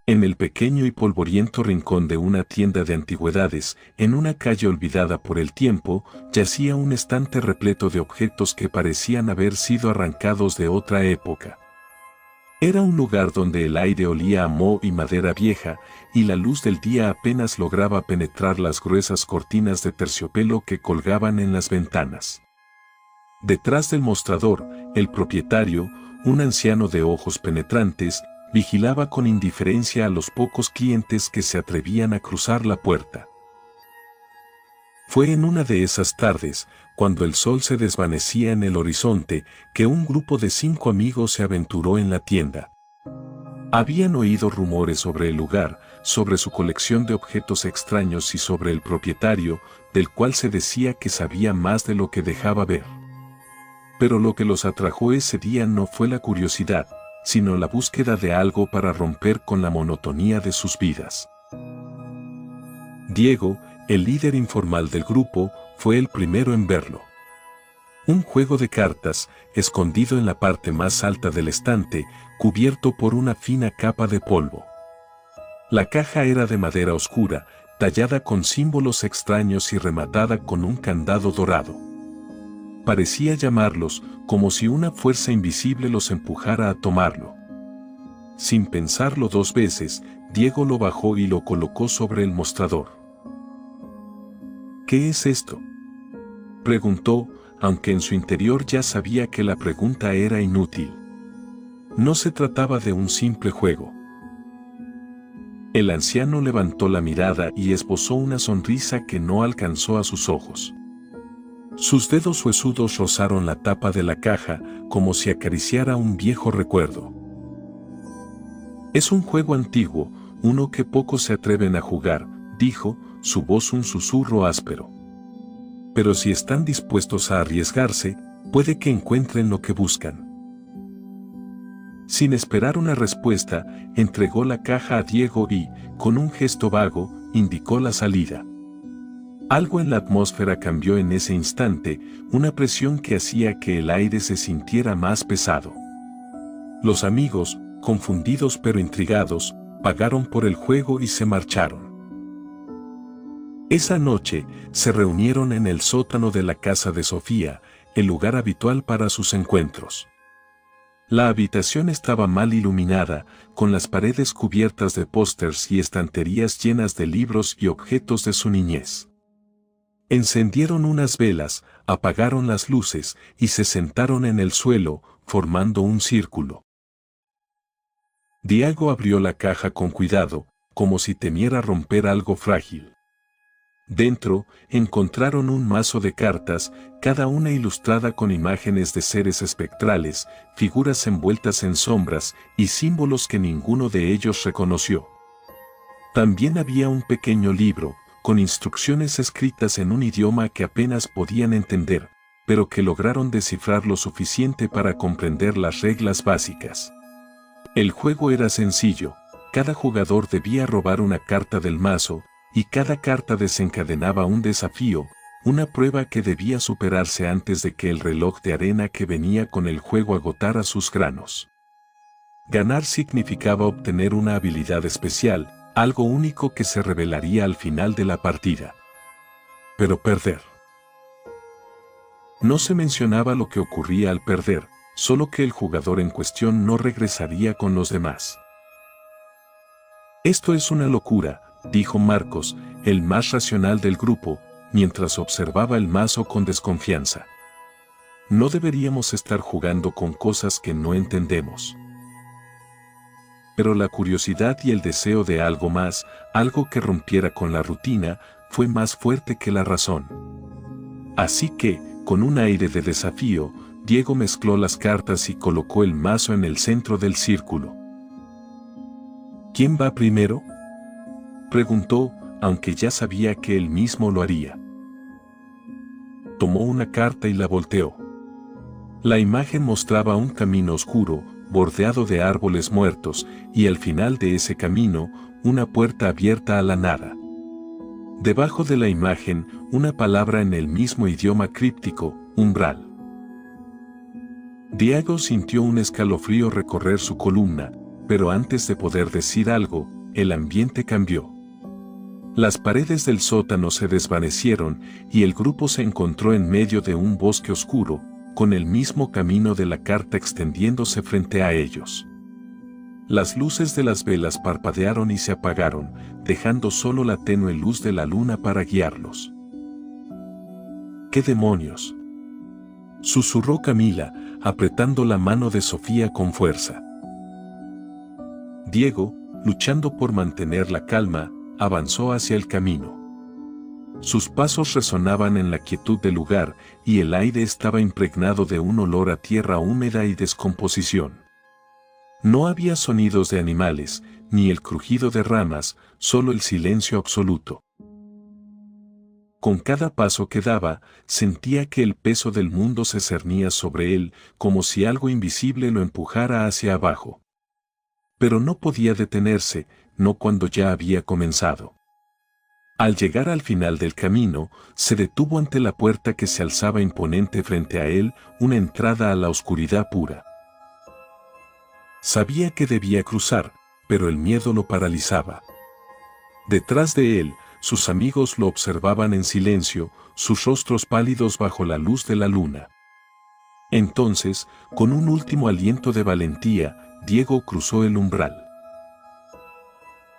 En el pequeño y polvoriento rincón de una tienda de antigüedades, en una calle olvidada por el tiempo, yacía un estante repleto de objetos que parecían haber sido arrancados de otra época. Era un lugar donde el aire olía a moho y madera vieja, y la luz del día apenas lograba penetrar las gruesas cortinas de terciopelo que colgaban en las ventanas. Detrás del mostrador, el propietario, un anciano de ojos penetrantes, vigilaba con indiferencia a los pocos clientes que se atrevían a cruzar la puerta. Fue en una de esas tardes, cuando el sol se desvanecía en el horizonte, que un grupo de 5 amigos se aventuró en la tienda. Habían oído rumores sobre el lugar, sobre su colección de objetos extraños y sobre el propietario, del cual se decía que sabía más de lo que dejaba ver. Pero lo que los atrajo ese día no fue la curiosidad, sino la búsqueda de algo para romper con la monotonía de sus vidas. Diego, el líder informal del grupo, fue el primero en verlo. Un juego de cartas, escondido en la parte más alta del estante, cubierto por una fina capa de polvo. La caja era de madera oscura, tallada con símbolos extraños y rematada con un candado dorado. Parecía llamarlos, como si una fuerza invisible los empujara a tomarlo. Sin pensarlo 2 veces, Diego lo bajó y lo colocó sobre el mostrador. ¿Qué es esto?, preguntó, aunque en su interior ya sabía que la pregunta era inútil. No se trataba de un simple juego. El anciano levantó la mirada y esbozó una sonrisa que no alcanzó a sus ojos. Sus dedos huesudos rozaron la tapa de la caja, como si acariciara un viejo recuerdo. Es un juego antiguo, uno que pocos se atreven a jugar, dijo, su voz un susurro áspero. Pero si están dispuestos a arriesgarse, puede que encuentren lo que buscan. Sin esperar una respuesta, entregó la caja a Diego y, con un gesto vago, indicó la salida. Algo en la atmósfera cambió en ese instante, una presión que hacía que el aire se sintiera más pesado. Los amigos, confundidos pero intrigados, pagaron por el juego y se marcharon. Esa noche, se reunieron en el sótano de la casa de Sofía, el lugar habitual para sus encuentros. La habitación estaba mal iluminada, con las paredes cubiertas de pósters y estanterías llenas de libros y objetos de su niñez. Encendieron unas velas, apagaron las luces y se sentaron en el suelo, formando un círculo. Diego abrió la caja con cuidado, como si temiera romper algo frágil. Dentro, encontraron un mazo de cartas, cada una ilustrada con imágenes de seres espectrales, figuras envueltas en sombras y símbolos que ninguno de ellos reconoció. También había un pequeño libro, con instrucciones escritas en un idioma que apenas podían entender, pero que lograron descifrar lo suficiente para comprender las reglas básicas. El juego era sencillo, cada jugador debía robar una carta del mazo, y cada carta desencadenaba un desafío, una prueba que debía superarse antes de que el reloj de arena que venía con el juego agotara sus granos. Ganar significaba obtener una habilidad especial, algo único que se revelaría al final de la partida. Pero perder. No se mencionaba lo que ocurría al perder, solo que el jugador en cuestión no regresaría con los demás. Esto es una locura, dijo Marcos, el más racional del grupo, mientras observaba el mazo con desconfianza. No deberíamos estar jugando con cosas que no entendemos. Pero la curiosidad y el deseo de algo más, algo que rompiera con la rutina, fue más fuerte que la razón. Así que, con un aire de desafío, Diego mezcló las cartas y colocó el mazo en el centro del círculo. ¿Quién va primero?, preguntó, aunque ya sabía que él mismo lo haría. Tomó una carta y la volteó. La imagen mostraba un camino oscuro, bordeado de árboles muertos, y al final de ese camino, una puerta abierta a la nada. Debajo de la imagen, una palabra en el mismo idioma críptico, umbral. Diego sintió un escalofrío recorrer su columna, pero antes de poder decir algo, el ambiente cambió. Las paredes del sótano se desvanecieron y el grupo se encontró en medio de un bosque oscuro, con el mismo camino de la carta extendiéndose frente a ellos. Las luces de las velas parpadearon y se apagaron, dejando solo la tenue luz de la luna para guiarlos. ¿Qué demonios?, susurró Camila, apretando la mano de Sofía con fuerza. Diego, luchando por mantener la calma, avanzó hacia el camino. Sus pasos resonaban en la quietud del lugar y el aire estaba impregnado de un olor a tierra húmeda y descomposición. No había sonidos de animales, ni el crujido de ramas, solo el silencio absoluto. Con cada paso que daba, sentía que el peso del mundo se cernía sobre él, como si algo invisible lo empujara hacia abajo. Pero no podía detenerse, no cuando ya había comenzado. Al llegar al final del camino, se detuvo ante la puerta que se alzaba imponente frente a él, una entrada a la oscuridad pura. Sabía que debía cruzar, pero el miedo lo paralizaba. Detrás de él, sus amigos lo observaban en silencio, sus rostros pálidos bajo la luz de la luna. Entonces, con un último aliento de valentía, Diego cruzó el umbral.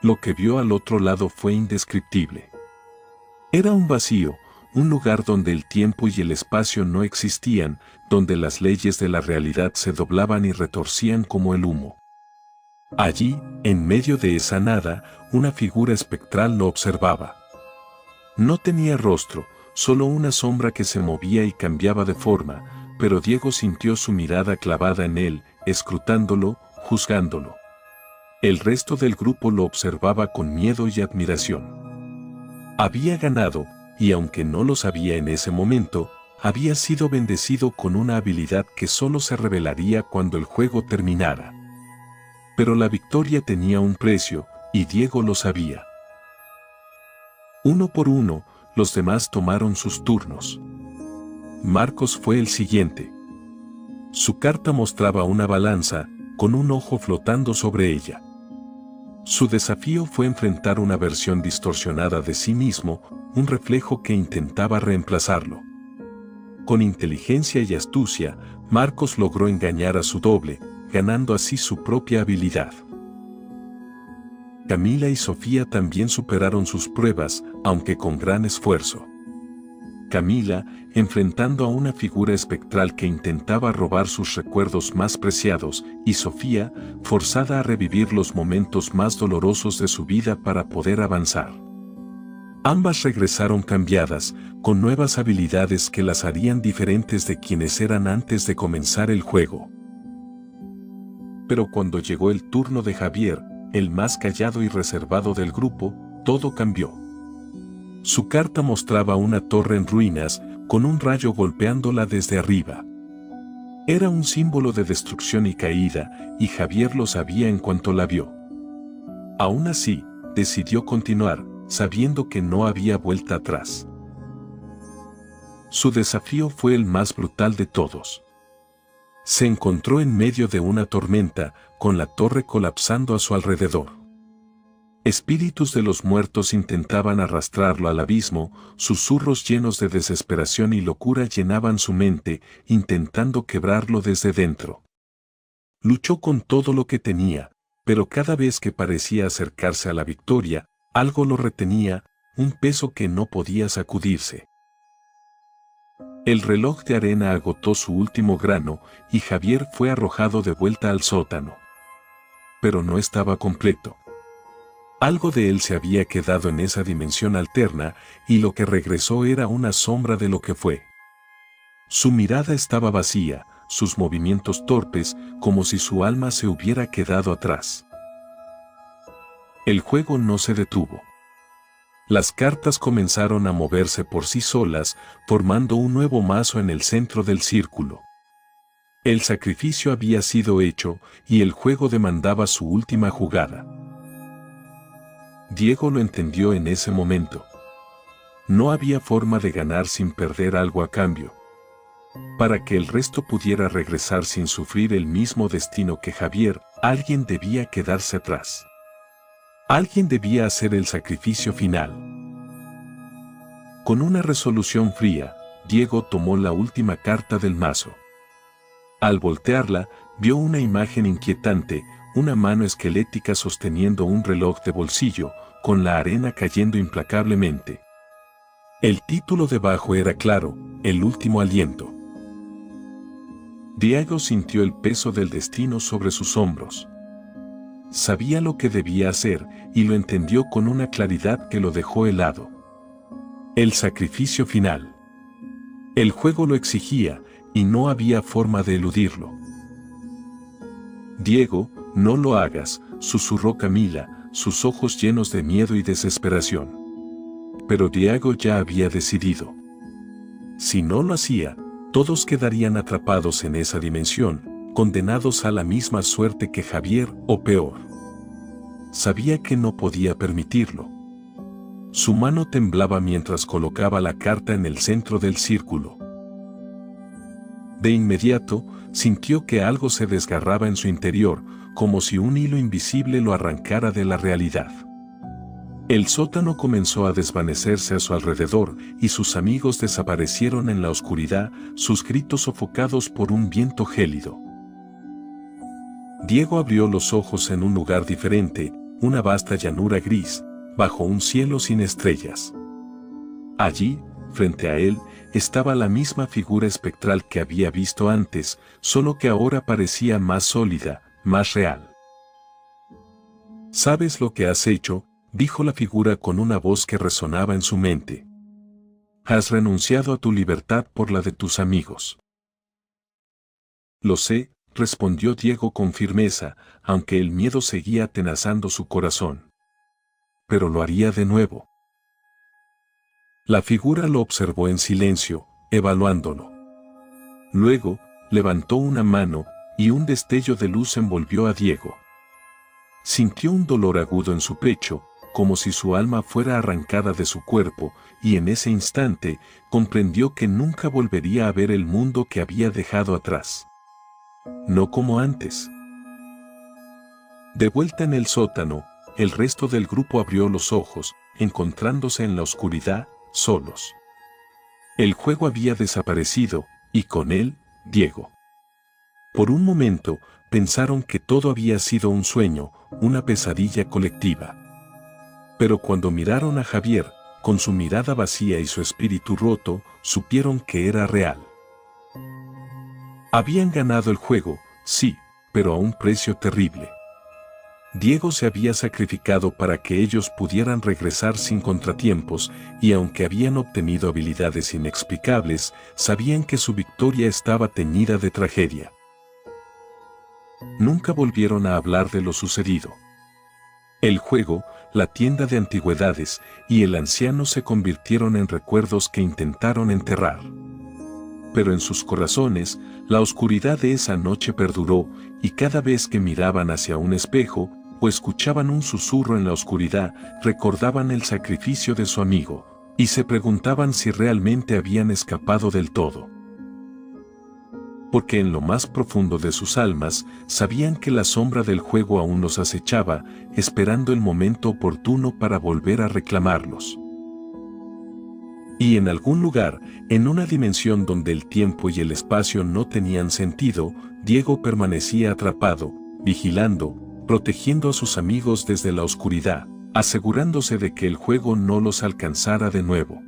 Lo que vio al otro lado fue indescriptible. Era un vacío, un lugar donde el tiempo y el espacio no existían, donde las leyes de la realidad se doblaban y retorcían como el humo. Allí, en medio de esa nada, una figura espectral lo observaba. No tenía rostro, solo una sombra que se movía y cambiaba de forma, pero Diego sintió su mirada clavada en él, escrutándolo, juzgándolo. El resto del grupo lo observaba con miedo y admiración. Había ganado, y aunque no lo sabía en ese momento, había sido bendecido con una habilidad que solo se revelaría cuando el juego terminara. Pero la victoria tenía un precio, y Diego lo sabía. Uno por uno, los demás tomaron sus turnos. Marcos fue el siguiente. Su carta mostraba una balanza, con un ojo flotando sobre ella. Su desafío fue enfrentar una versión distorsionada de sí mismo, un reflejo que intentaba reemplazarlo. Con inteligencia y astucia, Marcos logró engañar a su doble, ganando así su propia habilidad. Camila y Sofía también superaron sus pruebas, aunque con gran esfuerzo. Camila, enfrentando a una figura espectral que intentaba robar sus recuerdos más preciados, y Sofía, forzada a revivir los momentos más dolorosos de su vida para poder avanzar. Ambas regresaron cambiadas, con nuevas habilidades que las harían diferentes de quienes eran antes de comenzar el juego. Pero cuando llegó el turno de Javier, el más callado y reservado del grupo, todo cambió. Su carta mostraba una torre en ruinas, con un rayo golpeándola desde arriba. Era un símbolo de destrucción y caída, y Javier lo sabía en cuanto la vio. Aún así, decidió continuar, sabiendo que no había vuelta atrás. Su desafío fue el más brutal de todos. Se encontró en medio de una tormenta, con la torre colapsando a su alrededor. Espíritus de los muertos intentaban arrastrarlo al abismo, susurros llenos de desesperación y locura llenaban su mente, intentando quebrarlo desde dentro. Luchó con todo lo que tenía, pero cada vez que parecía acercarse a la victoria, algo lo retenía, un peso que no podía sacudirse. El reloj de arena agotó su último grano y Javier fue arrojado de vuelta al sótano. Pero no estaba completo. Algo de él se había quedado en esa dimensión alterna y lo que regresó era una sombra de lo que fue. Su mirada estaba vacía, sus movimientos torpes, como si su alma se hubiera quedado atrás. El juego no se detuvo. Las cartas comenzaron a moverse por sí solas, formando un nuevo mazo en el centro del círculo. El sacrificio había sido hecho y el juego demandaba su última jugada. Diego lo entendió en ese momento. No había forma de ganar sin perder algo a cambio. Para que el resto pudiera regresar sin sufrir el mismo destino que Javier, alguien debía quedarse atrás. Alguien debía hacer el sacrificio final. Con una resolución fría, Diego tomó la última carta del mazo. Al voltearla, vio una imagen inquietante, una mano esquelética sosteniendo un reloj de bolsillo, con la arena cayendo implacablemente. El título debajo era claro: El último aliento. Diego sintió el peso del destino sobre sus hombros. Sabía lo que debía hacer y lo entendió con una claridad que lo dejó helado. El sacrificio final. El juego lo exigía y no había forma de eludirlo. Diego, no lo hagas, susurró Camila, sus ojos llenos de miedo y desesperación. Pero Diego ya había decidido. Si no lo hacía, todos quedarían atrapados en esa dimensión, condenados a la misma suerte que Javier o peor. Sabía que no podía permitirlo. Su mano temblaba mientras colocaba la carta en el centro del círculo. De inmediato, sintió que algo se desgarraba en su interior, como si un hilo invisible lo arrancara de la realidad. El sótano comenzó a desvanecerse a su alrededor y sus amigos desaparecieron en la oscuridad, sus gritos sofocados por un viento gélido. Diego abrió los ojos en un lugar diferente, una vasta llanura gris, bajo un cielo sin estrellas. Allí, frente a él, estaba la misma figura espectral que había visto antes, solo que ahora parecía más sólida, más real. ¿Sabes lo que has hecho?, dijo la figura con una voz que resonaba en su mente. Has renunciado a tu libertad por la de tus amigos. Lo sé, respondió Diego con firmeza, aunque el miedo seguía atenazando su corazón. Pero lo haría de nuevo. La figura lo observó en silencio, evaluándolo. Luego, levantó una mano, y un destello de luz envolvió a Diego. Sintió un dolor agudo en su pecho, como si su alma fuera arrancada de su cuerpo, y en ese instante, comprendió que nunca volvería a ver el mundo que había dejado atrás. No como antes. De vuelta en el sótano, el resto del grupo abrió los ojos, encontrándose en la oscuridad, solos. El juego había desaparecido, y con él, Diego. Por un momento, pensaron que todo había sido un sueño, una pesadilla colectiva. Pero cuando miraron a Javier, con su mirada vacía y su espíritu roto, supieron que era real. Habían ganado el juego, sí, pero a un precio terrible. Diego se había sacrificado para que ellos pudieran regresar sin contratiempos, y aunque habían obtenido habilidades inexplicables, sabían que su victoria estaba teñida de tragedia. Nunca volvieron a hablar de lo sucedido. El juego, la tienda de antigüedades y el anciano se convirtieron en recuerdos que intentaron enterrar. Pero en sus corazones, la oscuridad de esa noche perduró, y cada vez que miraban hacia un espejo, o escuchaban un susurro en la oscuridad, recordaban el sacrificio de su amigo, y se preguntaban si realmente habían escapado del todo. Porque en lo más profundo de sus almas, sabían que la sombra del juego aún los acechaba, esperando el momento oportuno para volver a reclamarlos. Y en algún lugar, en una dimensión donde el tiempo y el espacio no tenían sentido, Diego permanecía atrapado, vigilando, protegiendo a sus amigos desde la oscuridad, asegurándose de que el juego no los alcanzara de nuevo.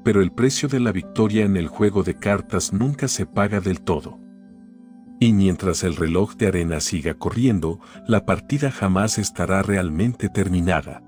Pero el precio de la victoria en el juego de cartas nunca se paga del todo. Y mientras el reloj de arena siga corriendo, la partida jamás estará realmente terminada.